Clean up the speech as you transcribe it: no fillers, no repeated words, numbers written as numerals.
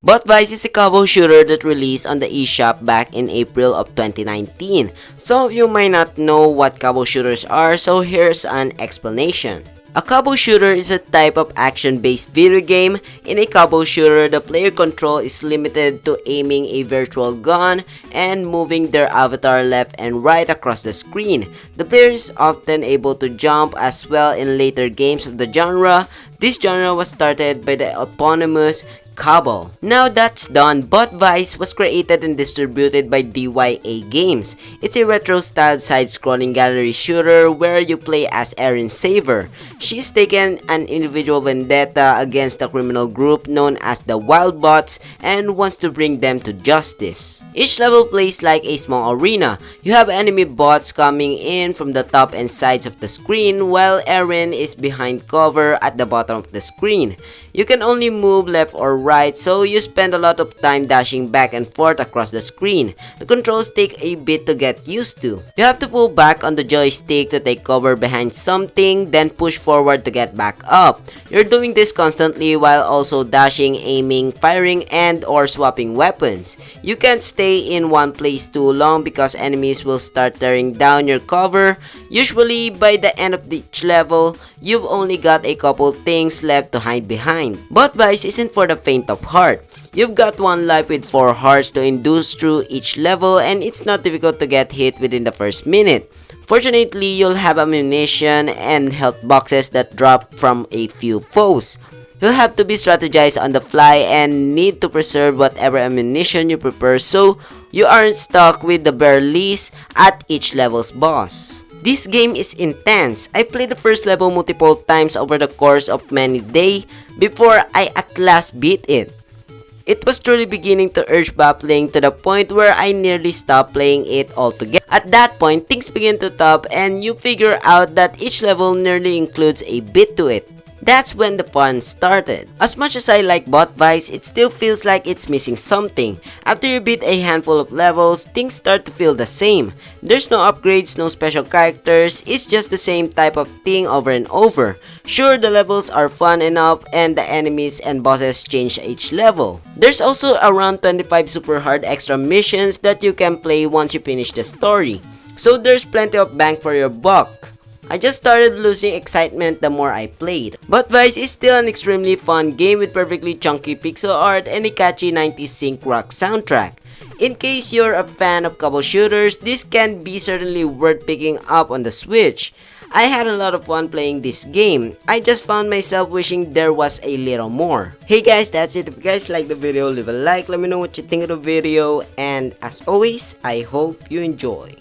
Bot Vice is a Cabal shooter that released on the eShop back in April of 2019. Some of you might not know what Cabal shooters are, so here's an explanation. A Cabal shooter is a type of action-based video game. In a Cabal shooter, the player control is limited to aiming a virtual gun and moving their avatar left and right across the screen. The player is often able to jump as well in later games of the genre. This genre was started by the eponymous Cabal. Now that's done, Bot Vice was created and distributed by DYA Games. It's a retro-styled side-scrolling gallery shooter where you play as Erin Saver. She's taken an individual vendetta against a criminal group known as the Wild Bots and wants to bring them to justice. Each level plays like a small arena. You have enemy bots coming in from the top and sides of the screen while Erin is behind cover at the bottom of the screen. You can only move left or right, so you spend a lot of time dashing back and forth across the screen. The controls take a bit to get used to. You have to pull back on the joystick to take cover behind something, then push forward to get back up. You're doing this constantly while also dashing, aiming, firing, and or swapping weapons. You can't stay in one place too long because enemies will start tearing down your cover. Usually, by the end of each level, you've only got a couple things left to hide behind. Bot Vice isn't for the faint of heart. You've got one life with 4 hearts to induce through each level, and it's not difficult to get hit within the first minute. Fortunately, you'll have ammunition and health boxes that drop from a few foes. You'll have to be strategized on the fly and need to preserve whatever ammunition you prepare so you aren't stuck with the bare least at each level's boss. This game is intense. I played the first level multiple times over the course of many days before I at last beat it. It was truly beginning to urge battling to the point where I nearly stopped playing it altogether. At that point, things begin to top and you figure out that each level nearly includes a bit to it. That's when the fun started. As much as I like Bot Vice, it still feels like it's missing something. After you beat a handful of levels, things start to feel the same. There's no upgrades, no special characters, it's just the same type of thing over and over. Sure, the levels are fun enough and the enemies and bosses change each level. There's also around 25 super hard extra missions that you can play once you finish the story. So there's plenty of bang for your buck. I just started losing excitement the more I played. But Vice is still an extremely fun game with perfectly chunky pixel art and a catchy 90s synth rock soundtrack. In case you're a fan of Cabal shooters, this can be certainly worth picking up on the Switch. I had a lot of fun playing this game. I just found myself wishing there was a little more. Hey guys, that's it. If you guys like the video, leave a like, let me know what you think of the video, and as always, I hope you enjoy.